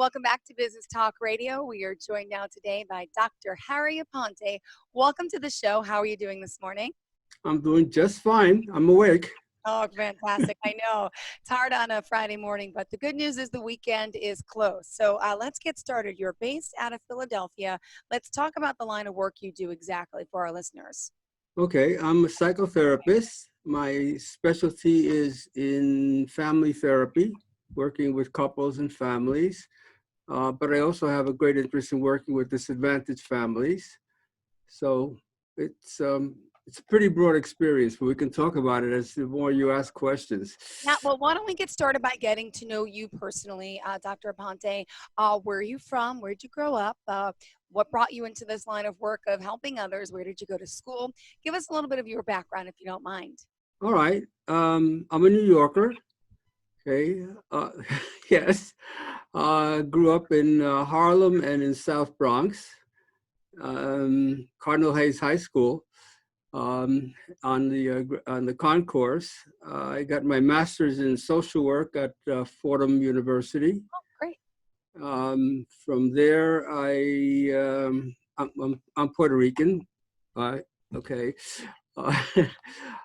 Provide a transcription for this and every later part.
Welcome back to Business Talk Radio. We are joined now today by Dr. Harry Aponte. Welcome to the show. How are you doing this morning? I'm doing just fine. I'm awake. Oh, fantastic. I know it's hard on a Friday morning, but the good news is the weekend is close. So let's get started. You're based out of Philadelphia. Let's talk about the line of work you do exactly for our listeners. Okay, I'm a psychotherapist. My specialty is in family therapy, working with couples and families. But I also have a great interest in working with disadvantaged families. So it's a pretty broad experience, but we can talk about it as the more you ask questions. Yeah, well, why don't we get started by getting to know you personally, Dr. Aponte. Where are you from? Where did you grow up? What brought you into this line of work of helping others? Where did you go to school? Give us a little bit of your background, if you don't mind. All right. I'm a New Yorker. Okay. Yes. Grew up in Harlem and in South Bronx, Cardinal Hayes High School. On the concourse, I got my master's in social work at Fordham University. Oh, great. From there, I'm Puerto Rican. Okay.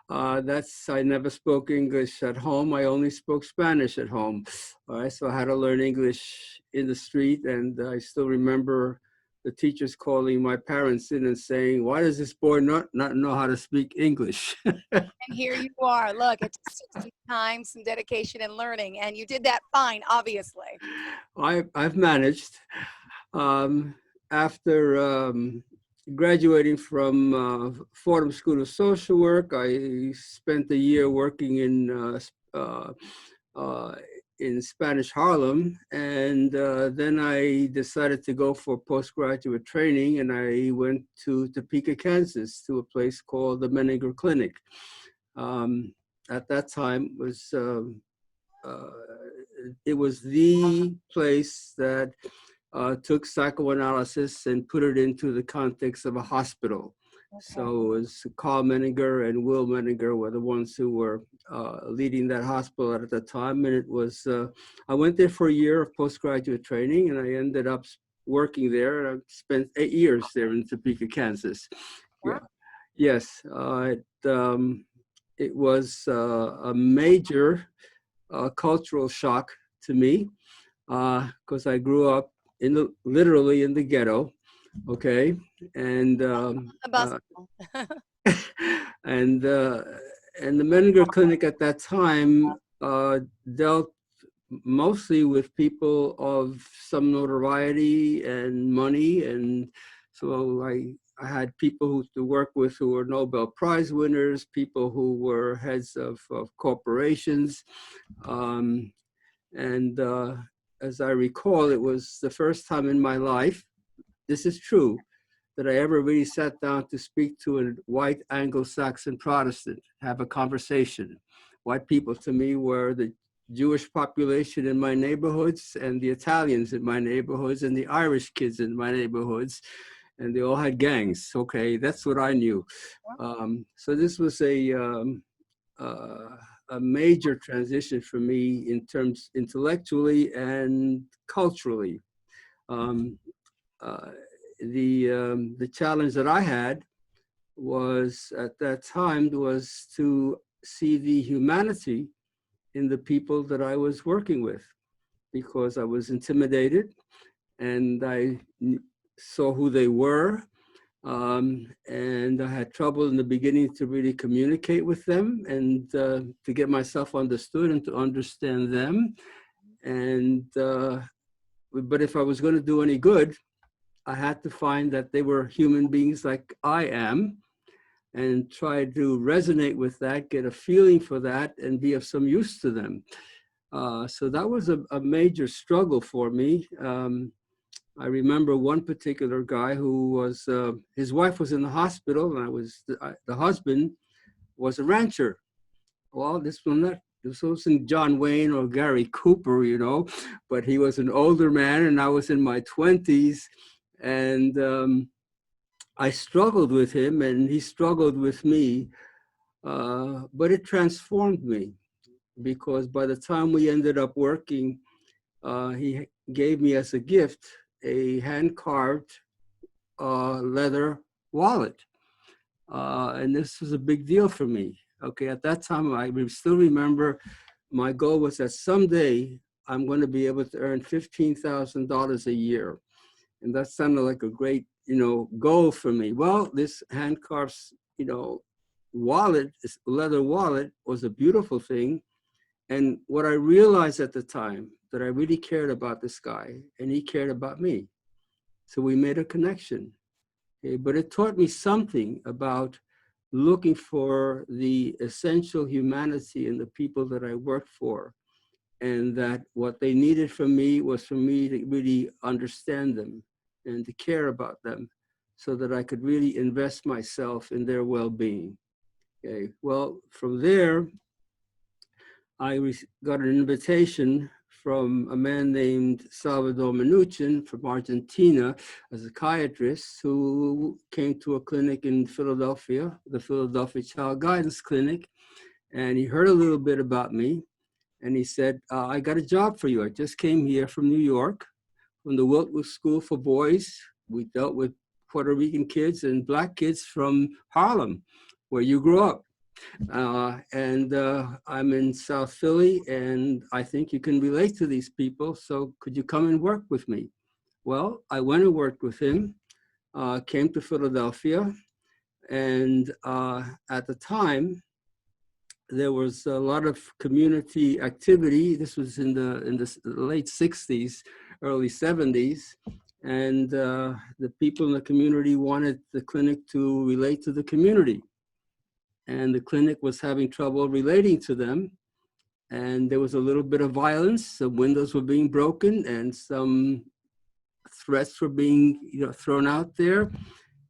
I never spoke English at home. I only spoke Spanish at home. All right, so I had to learn English in the street, and I still remember the teachers calling my parents in and saying, "Why does this boy not know how to speak English?" And here you are. Look, it took some time, some dedication, and learning, and you did that fine, obviously. I've managed. After graduating from Fordham School of Social Work, I spent a year working in Spanish Harlem, and then I decided to go for postgraduate training, and I went to Topeka, Kansas, to a place called the Menninger Clinic. At that time, it was the place that took psychoanalysis and put it into the context of a hospital. Okay. So it was Carl Menninger and Will Menninger were the ones who were leading that hospital at the time. And it was, I went there for a year of postgraduate training, and I ended up working there. I spent 8 years there in Topeka, Kansas. Wow. Yeah. Yes, it was a major cultural shock to me because I grew up literally in the ghetto. Okay, and and the Menninger Clinic at that time dealt mostly with people of some notoriety and money, and so I had people to work with who were Nobel Prize winners, people who were heads of corporations, and as I recall, it was the first time in my life, this is true, that I ever really sat down to speak to a white Anglo-Saxon Protestant, have a conversation. White people to me were the Jewish population in my neighborhoods and the Italians in my neighborhoods and the Irish kids in my neighborhoods, and they all had gangs. Okay, that's what I knew. So this was a major transition for me in terms intellectually and culturally. The challenge that I had was at that time was to see the humanity in the people that I was working with, because I was intimidated and I saw who they were. And I had trouble in the beginning to really communicate with them and to get myself understood and to understand them. And but if I was going to do any good, I had to find that they were human beings like I am, and try to resonate with that, get a feeling for that, and be of some use to them. So that was a major struggle for me. I remember one particular guy who was, his wife was in the hospital, and the husband was a rancher. Well, this wasn't John Wayne or Gary Cooper, you know, but he was an older man, and I was in my 20s. And I struggled with him, and he struggled with me, but it transformed me, because by the time we ended up working, he gave me as a gift a hand-carved leather wallet. And this was a big deal for me. Okay, at that time, still remember my goal was that someday I'm going to be able to earn $15,000 a year. And that sounded like a great, goal for me. Well, this hand-carved, wallet, this leather wallet was a beautiful thing. And what I realized at the time, that I really cared about this guy and he cared about me. So we made a connection. Okay? But it taught me something about looking for the essential humanity in the people that I worked for. And that what they needed from me was for me to really understand them and to care about them so that I could really invest myself in their well-being. Okay. Well, from there, I got an invitation from a man named Salvador Minuchin from Argentina, a psychiatrist who came to a clinic in Philadelphia, the Philadelphia Child Guidance Clinic, and he heard a little bit about me, and he said, I got a job for you. I just came here from New York, from the Wiltwood School for Boys. We dealt with Puerto Rican kids and Black kids from Harlem, where you grew up. I'm in South Philly, and I think you can relate to these people. So could you come and work with me? Well, I went and worked with him, came to Philadelphia, and at the time, there was a lot of community activity. This was in the late 60s, early 70s. And the people in the community wanted the clinic to relate to the community. And the clinic was having trouble relating to them. And there was a little bit of violence. Some windows were being broken and some threats were being thrown out there.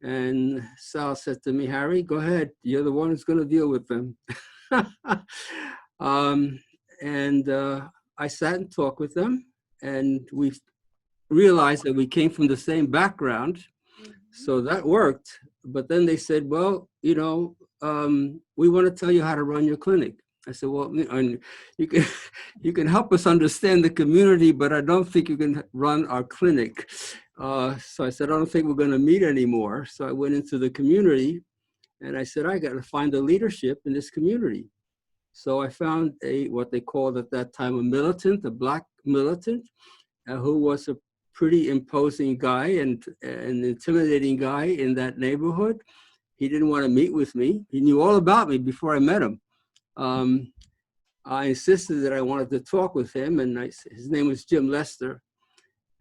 And Sal said to me, Harry, go ahead. You're the one who's going to deal with them. um, I sat and talked with them, and we realized that we came from the same background. So that worked. But then they said, well, we want to tell you how to run your clinic. I said, well, and you can help us understand the community, but I don't think you can run our clinic. So I said, I don't think we're going to meet anymore. So I went into the community and I said, I got to find the leadership in this community. So I found what they called at that time a Black militant, who was a pretty imposing guy and an intimidating guy in that neighborhood. He didn't want to meet with me. He knew all about me before I met him. I insisted that I wanted to talk with him, and his name was Jim Lester.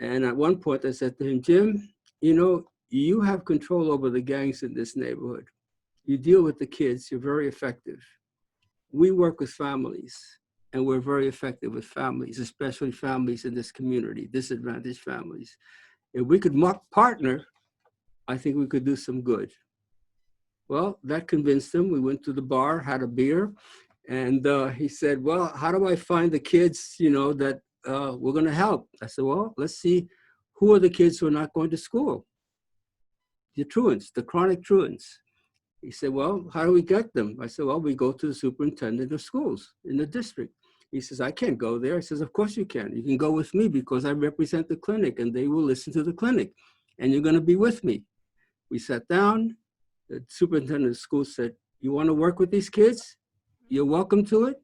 And at one point I said to him, Jim, you have control over the gangs in this neighborhood. You deal with the kids, you're very effective. We work with families, and we're very effective with families, especially families in this community, disadvantaged families. If we could partner, I think we could do some good. Well, that convinced him. We went to the bar, had a beer, and he said, well, how do I find the kids, that we're going to help? I said, well, let's see, who are the kids who are not going to school? The truants, the chronic truants. He said, well, how do we get them? I said, well, we go to the superintendent of schools in the district. He says, I can't go there. I says, of course you can. You can go with me because I represent the clinic and they will listen to the clinic and you're going to be with me. We sat down. The superintendent of schools said, you want to work with these kids? You're welcome to it.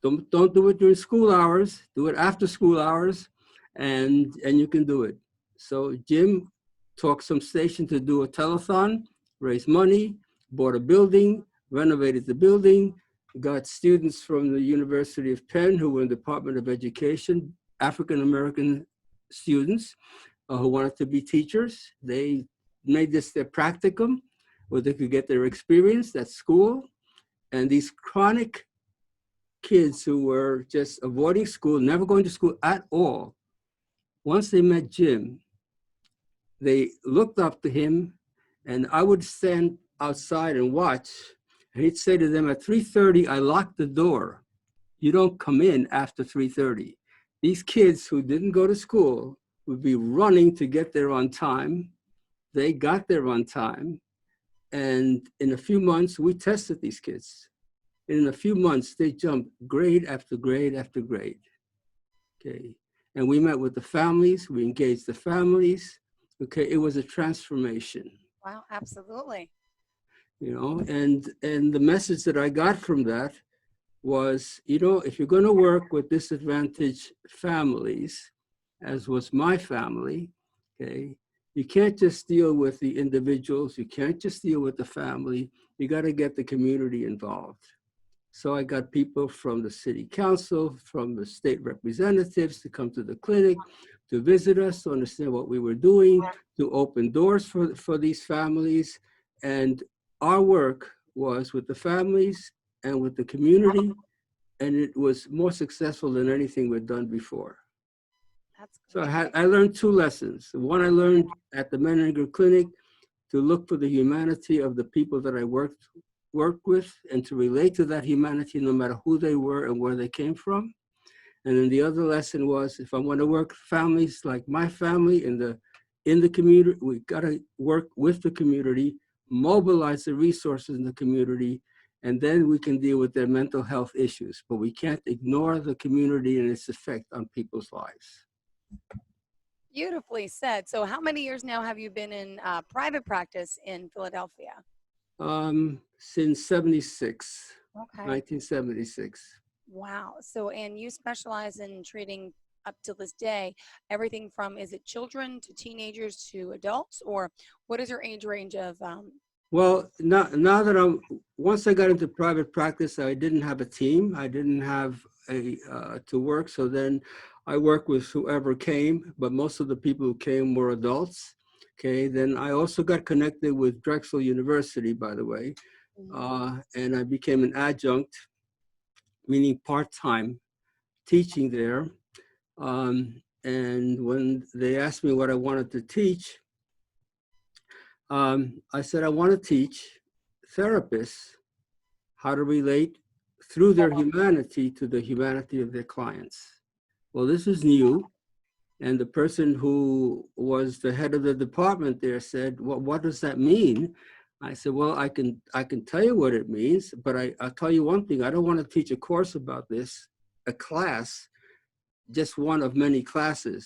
Don't do it during school hours. Do it after school hours and you can do it. So Jim talked some station to do a telethon, raise money, bought a building, renovated the building, got students from the University of Penn who were in the Department of Education, African-American students who wanted to be teachers. They made this their practicum where they could get their experience at school. And these chronic kids who were just avoiding school, never going to school at all, once they met Jim, they looked up to him, and I would stand outside and watch, and he'd say to them, at 3:30, I locked the door. You don't come in after 3:30. These kids who didn't go to school would be running to get there on time. They got there on time. And in a few months, we tested these kids. In a few months, they jumped grade after grade after grade. Okay. And we met with the families, we engaged the families. Okay, it was a transformation, Wow, absolutely. and the message that I got from that was, if you're going to work with disadvantaged families, as was my family, okay, you can't just deal with the individuals, you can't just deal with the family, you got to get the community involved. So I got people from the city council, from the state representatives to come to the clinic, to visit us, to understand what we were doing, to open doors for these families. And our work was with the families and with the community, and it was more successful than anything we'd done before. That's So great. I learned two lessons. One, I learned at the Menninger Clinic to look for the humanity of the people that I worked with, and to relate to that humanity no matter who they were and where they came from. And then the other lesson was, if I want to work with families like my family in the community, we got to work with the community, mobilize the resources in the community, and then we can deal with their mental health issues. But we can't ignore the community and its effect on people's lives. Beautifully said. So, how many years now have you been in private practice in Philadelphia? Since 76, Okay. 1976. Wow. So, and you specialize in treating up to this day everything from, is it children to teenagers to adults, or what is your age range of? Well, now that once I got into private practice, I didn't have a team. I didn't have to work. So then I worked with whoever came, but most of the people who came were adults. Okay, then I also got connected with Drexel University, by the way, Mhm. and I became an adjunct, meaning part-time teaching there. And when they asked me what I wanted to teach, I said, I want to teach therapists how to relate through their humanity to the humanity of their clients. Well, this is new. And the person who was the head of the department there said, well, what does that mean? I said, well, I can tell you what it means, but I'll tell you one thing. I don't want to teach a course about this, a class, just one of many classes.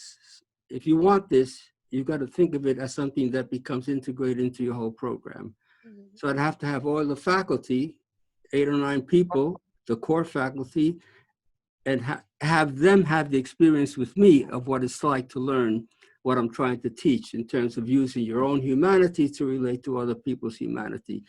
If you want this, you've got to think of it as something that becomes integrated into your whole program. Mhm. So I'd have to have all the faculty, 8 or 9 people, the core faculty, and have them have the experience with me of what it's like to learn what I'm trying to teach in terms of using your own humanity to relate to other people's humanity.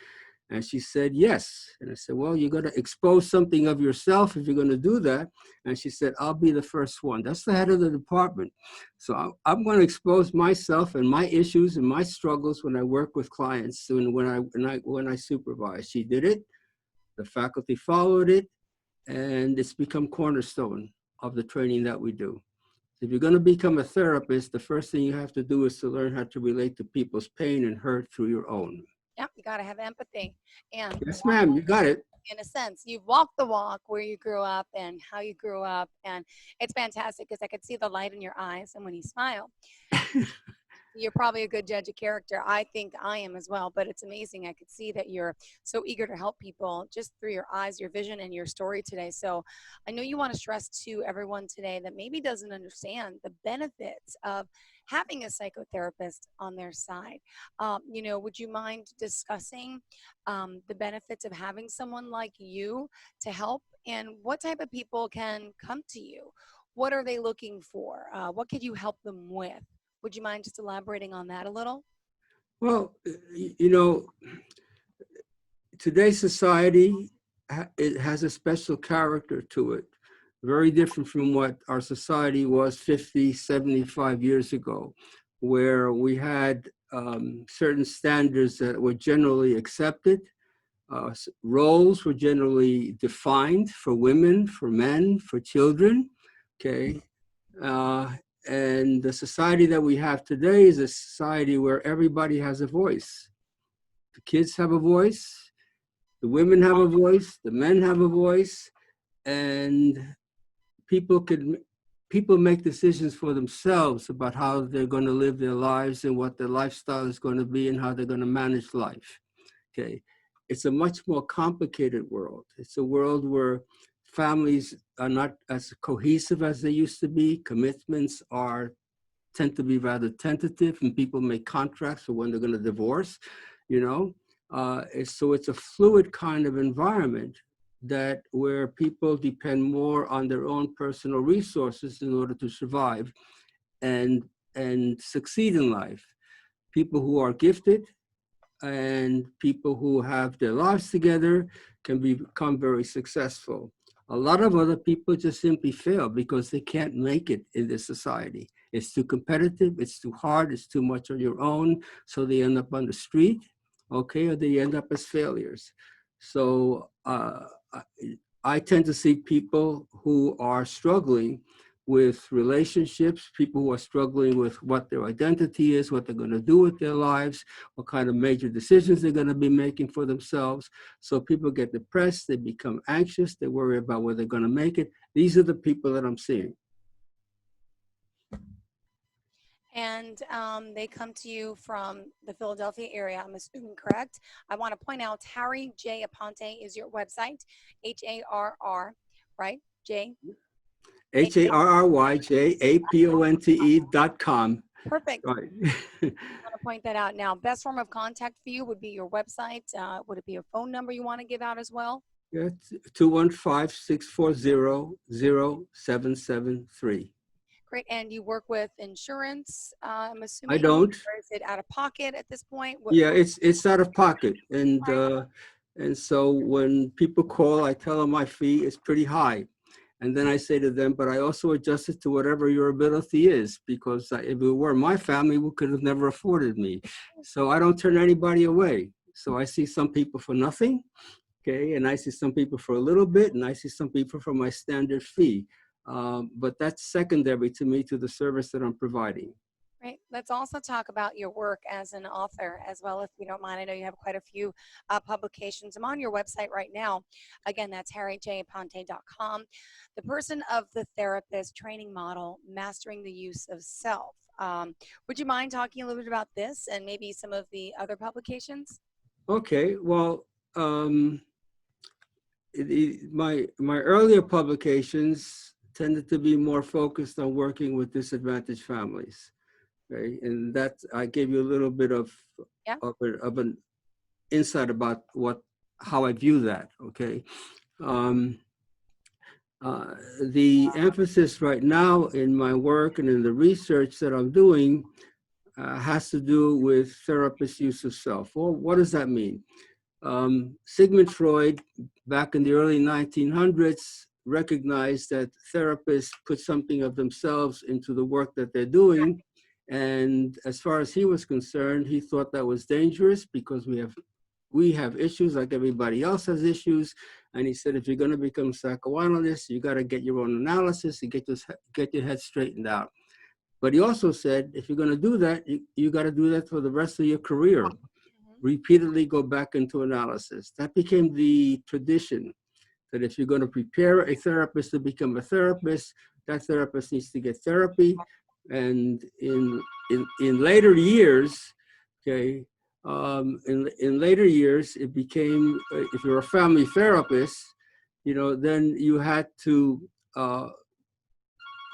And she said, yes. And I said, well, you're going to expose something of yourself if you're going to do that. And she said, I'll be the first one. That's the head of the department. So I'm going to expose myself and my issues and my struggles when I work with clients and when I supervise. She did it. The faculty followed it. And it's become cornerstone of the training that we do. If you're going to become a therapist, the first thing you have to do is to learn how to relate to people's pain and hurt through your own. Yep, you got to have empathy and Yes, ma'am, you got it. in a sense. You've walked the walk where you grew up and how you grew up. And it's fantastic because I could see the light in your eyes. And when you smile, you're probably a good judge of character. I think I am as well, but it's amazing. I could see that you're so eager to help people just through your eyes, your vision, and your story today. So I know you want to stress to everyone today that maybe doesn't understand the benefits of having a psychotherapist on their side. Would you mind discussing the benefits of having someone like you to help, and what type of people can come to you? What are they looking for? What could you help them with? Would you mind just elaborating on that a little? Well, today's society, it has a special character to it, very different from what our society was 50, 75 years ago, where we had certain standards that were generally accepted. Roles were generally defined for women, for men, for children. Okay. Uh, and the society that we have today is a society where everybody has a voice. The kids have a voice, the women have a voice, the men have a voice, and people could people make decisions for themselves about how they're going to live their lives and what their lifestyle is going to be and how they're going to manage life. Okay. It's a much more complicated world. It's a world where families are not as cohesive as they used to be. Commitments are tend to be rather tentative, and people make contracts for when they're going to divorce, you know. So it's a fluid kind of environment that where people depend more on their own personal resources in order to survive and succeed in life. People who are gifted and people who have their lives together can become very successful. A lot of other people just simply fail because they can't make it in this society. It's too competitive, it's too hard, it's too much on your own, so they end up on the street, okay, or they end up as failures. So I tend to see people who are struggling with relationships, people who are struggling with what their identity is, what they're going to do with their lives, what kind of major decisions they're going to be making for themselves. So people get depressed, they become anxious, they worry about whether they're going to make it. These are the people that I'm seeing. And they come to you from the Philadelphia area, I'm assuming, correct? I want to point out Harry J. Aponte is your website, Harr, right? J. HARRYJAPONTE.com. Perfect. Right. I want to point that out. Now, best form of contact for you would be your website. Would it be a phone number you want to give out as well? Yeah, 215-640-0773. Great. And you work with insurance, I'm I assuming, don't. or is it out of pocket at this point? Yeah, it's out of pocket, and so when people call, I tell them my fee is pretty high, and then I say to them, but I also adjust it to whatever your ability is, because if it were my family, we could have never afforded me. So I don't turn anybody away. So I see some people for nothing, okay, and I see some people for a little bit, and I see some people for my standard fee. But that's secondary to me to the service that I'm providing. Right. Let's also talk about your work as an author as well, if you don't mind. I know you have quite a few publications. I'm on your website right now. Again, that's harryjaponte.com. The Person of the Therapist Training Model, Mastering the Use of Self. Would you mind talking a little bit about this and maybe some of the other publications? Okay, well, my earlier publications tended to be more focused on working with disadvantaged families. Okay, and that I gave you a little bit Yeah. of an insight about how I view that. Okay, um, the emphasis right now in my work and in the research that I'm doing has to do with therapist use of self. Well, what does that mean? Sigmund Freud, back in the early 1900s, recognized that therapists put something of themselves into the work that they're doing. And as far as he was concerned, he thought that was dangerous because we have issues like everybody else has issues. And he said, if you're going to become a psychoanalyst, you got to get your own analysis and get your head straightened out. But he also said, if you're going to do that, you got to do that for the rest of your career. Repeatedly go back into analysis. That became the tradition, that if you're going to prepare a therapist to become a therapist, that therapist needs to get therapy. And in later years, okay, in later years, it became, if you're a family therapist, then you had to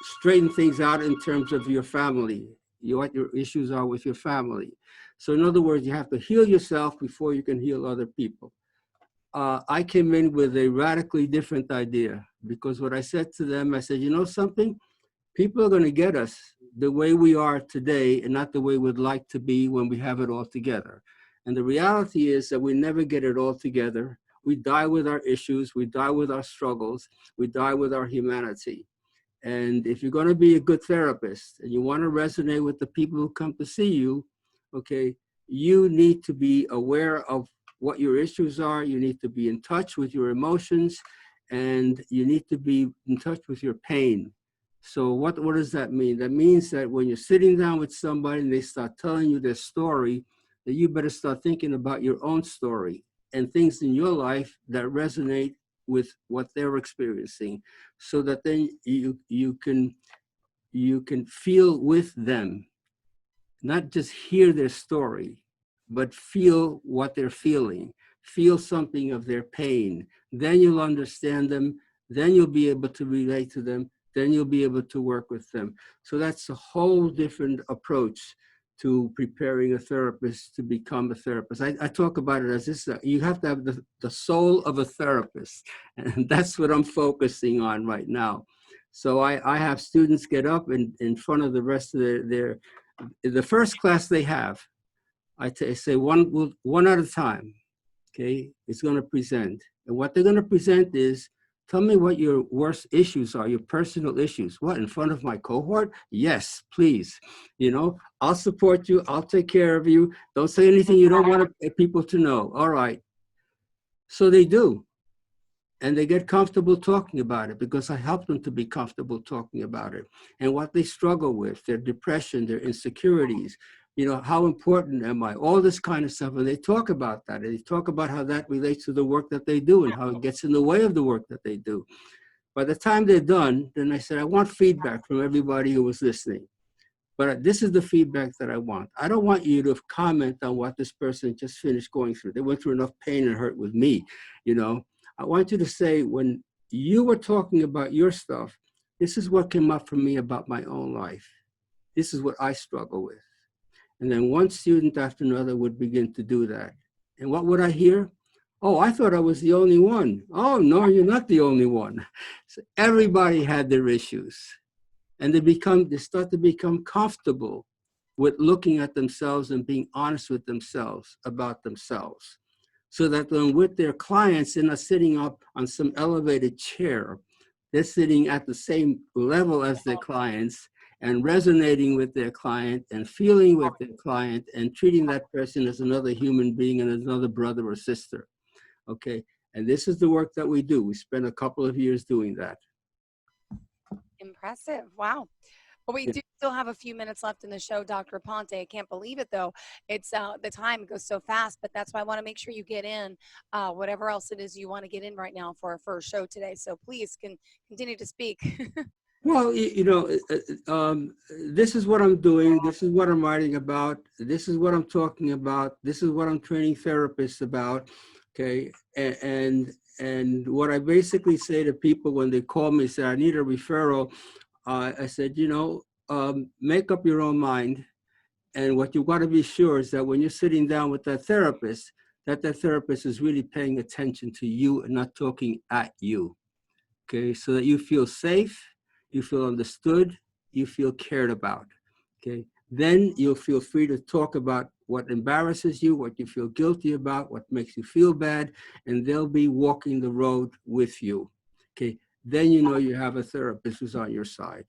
straighten things out in terms of your family, what your issues are with your family. So in other words, you have to heal yourself before you can heal other people. I came in with a radically different idea, because what I said to them, I said, you know something? People are going to get us the way we are today and not the way we'd like to be when we have it all together. And the reality is that we never get it all together. We die with our issues, we die with our struggles, we die with our humanity. And if you're going to be a good therapist and you want to resonate with the people who come to see you, okay, you need to be aware of what your issues are. You need to be in touch with your emotions, and you need to be in touch with your pain. So what does that mean? That means that when you're sitting down with somebody and they start telling you their story, that you better start thinking about your own story and things in your life that resonate with what they're experiencing, so that then you can feel with them, not just hear their story, but feel what they're feeling, feel something of their pain. Then you'll understand them, then you'll be able to relate to them, then you'll be able to work with them. So that's a whole different approach to preparing a therapist to become a therapist. I talk about it as this, you have to have the soul of a therapist. And that's what I'm focusing on right now. So I have students get up in front of the rest of the first class they have. Say one at a time, okay, is going to present. And what they're going to present is, tell me what your worst issues are, your personal issues. What, in front of my cohort? Yes, please. I'll support you. I'll take care of you. Don't say anything you don't want people to know. All right. So they do. And they get comfortable talking about it because I help them to be comfortable talking about it and what they struggle with, their depression, their insecurities, how important am I, all this kind of stuff. And they talk about that. And they talk about how that relates to the work that they do and how it gets in the way of the work that they do. By the time they're done, then I said, I want feedback from everybody who was listening. But this is the feedback that I want. I don't want you to comment on what this person just finished going through. They went through enough pain and hurt with me, I want you to say, when you were talking about your stuff, this is what came up for me about my own life. This is what I struggle with. And then one student after another would begin to do that. And what would I hear? Oh, I thought I was the only one. Oh, no, you're not the only one. So everybody had their issues. And they start to become comfortable with looking at themselves and being honest with themselves about themselves. So that when with their clients, they're not sitting up on some elevated chair. They're sitting at the same level as their clients and resonating with their client and feeling with their client and treating that person as another human being and another brother or sister. Okay. And this is the work that we do. We spend a couple of years doing that. Impressive. Wow. Well, we do still have a few minutes left in the show, Dr. Aponte. I can't believe it, though. It's the time goes so fast, but that's why I want to make sure you get in whatever else it is you want to get in right now for our first show today. So please can continue to speak. Well, this is what I'm doing. This is what I'm writing about. This is what I'm talking about. This is what I'm training therapists about. Okay. And what I basically say to people when they call me and say, I need a referral, I said, make up your own mind. And what you've got to be sure is that when you're sitting down with that therapist is really paying attention to you and not talking at you. Okay. So that you feel safe, you feel understood, you feel cared about. Okay. Then you'll feel free to talk about what embarrasses you, what you feel guilty about, what makes you feel bad, and they'll be walking the road with you. Okay. Then you know you have a therapist who's on your side.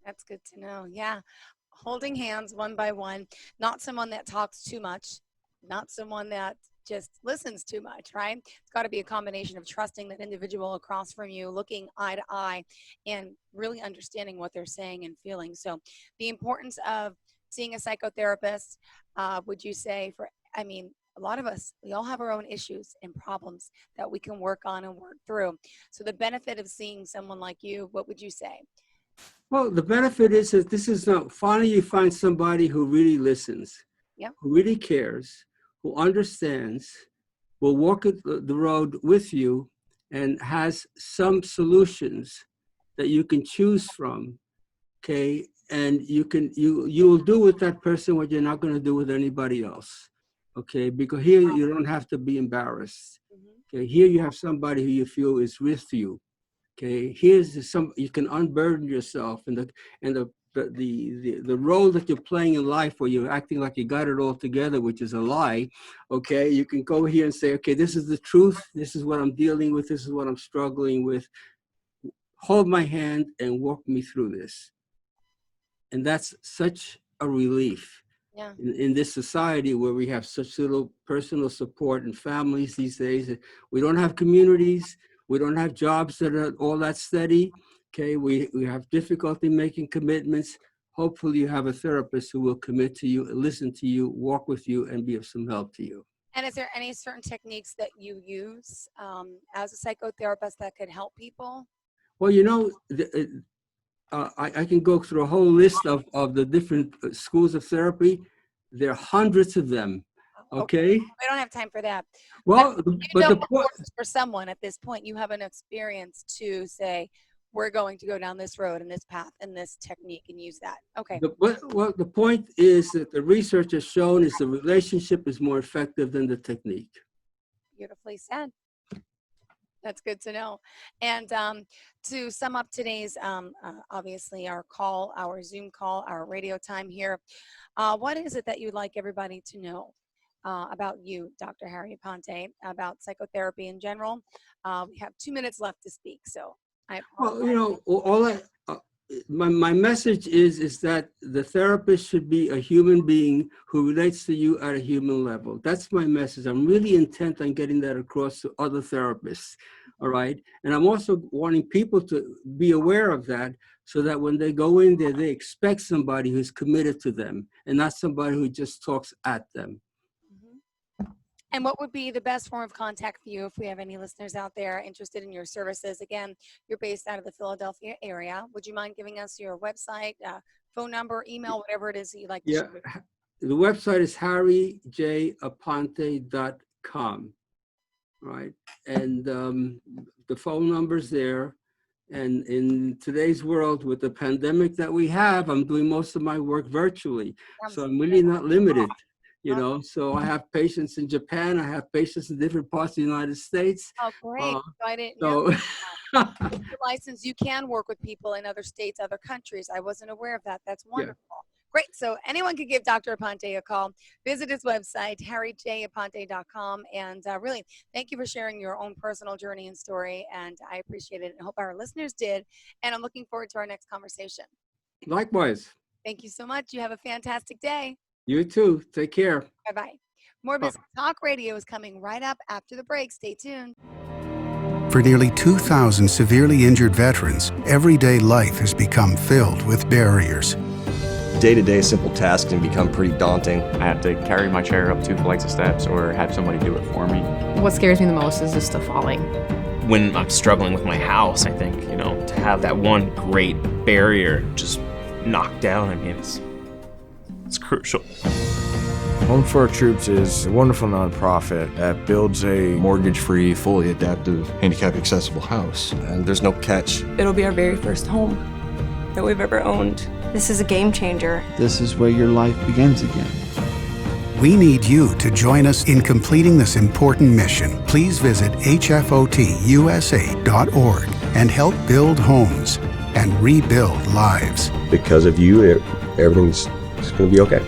That's good to know. Yeah. Holding hands one by one, not someone that talks too much, not someone that just listens too much, right? It's got to be a combination of trusting that individual across from you, looking eye to eye, and really understanding what they're saying and feeling. So, the importance of seeing a psychotherapist, would you say, a lot of us, we all have our own issues and problems that we can work on and work through. So, the benefit of seeing someone like you, what would you say? Well, the benefit is that this is not, finally you find somebody who really listens, Yep. who really cares, who understands, will walk the road with you and has some solutions that you can choose from, okay? And you'll do with that person what you're not going to do with anybody else, okay? Because here you don't have to be embarrassed. Okay, here you have somebody who you feel is with you. Okay, here's you can unburden yourself and the role that you're playing in life where you're acting like you got it all together, which is a lie. Okay, you can go here and say, okay, this is the truth. This is what I'm dealing with. This is what I'm struggling with. Hold my hand and walk me through this. And that's such a relief. Yeah. In this society where we have such little personal support and families these days. We don't have communities. We don't have jobs that are all that steady. Okay, we have difficulty making commitments. Hopefully you have a therapist who will commit to you, listen to you, walk with you, and be of some help to you. And is there any certain techniques that you use as a psychotherapist that could help people? Well, I can go through a whole list of the different schools of therapy. There are hundreds of them. Okay. We don't have time for that. Well, But you but know the what point, works for someone at this point. You have an experience to say, we're going to go down this road and this path and this technique and use that. Okay. well, the point is that the research has shown is the relationship is more effective than the technique. Beautifully said. That's good to know. And to sum up today's, obviously, our call, our Zoom call, our radio time here, what is it that you'd like everybody to know about you, Dr. Harry Aponte, about psychotherapy in general? We have 2 minutes left to speak, so I Well, apologize. all I, my message is that the therapist should be a human being who relates to you at a human level. That's my message. I'm really intent on getting that across to other therapists. All right. And I'm also wanting people to be aware of that so that when they go in there, they expect somebody who's committed to them and not somebody who just talks at them. Mhm. And what would be the best form of contact for you if we have any listeners out there interested in your services? Again, you're based out of the Philadelphia area. Would you mind giving us your website, phone number, email, whatever it is that you'd like to Yeah. share? The website is harryjaponte.com. Right. And the phone number's there. And in today's world, with the pandemic that we have, I'm doing most of my work virtually. So I'm really not limited, So I have patients in Japan. I have patients in different parts of the United States. Oh, great. So I didn't know. So Your license, you can work with people in other states, other countries. I wasn't aware of that. That's yeah. wonderful. Great. So anyone could give Dr. Aponte a call. Visit his website, harryjaponte.com. And really, thank you for sharing your own personal journey and story. And I appreciate it and hope our listeners did. And I'm looking forward to our next conversation. Likewise. Thank you so much. You have a fantastic day. You too. Take care. Bye-bye. More Business Talk Radio is coming right up after the break. Stay tuned. For nearly 2,000 severely injured veterans, everyday life has become filled with barriers. Day-to-day simple tasks can become pretty daunting. I have to carry my chair up 2 flights of steps or have somebody do it for me. What scares me the most is just the falling. When I'm struggling with my house, I think, to have that one great barrier just knocked down, it's crucial. Home for Our Troops is a wonderful nonprofit that builds a Mortgage-free, fully adaptive, handicap-accessible house. And there's no catch. It'll be our very first home that we've ever owned. This is a game changer. This is where your life begins again. We need you to join us in completing this important mission. Please visit hfotusa.org and help build homes and rebuild lives. Because of you, everything's going to be okay.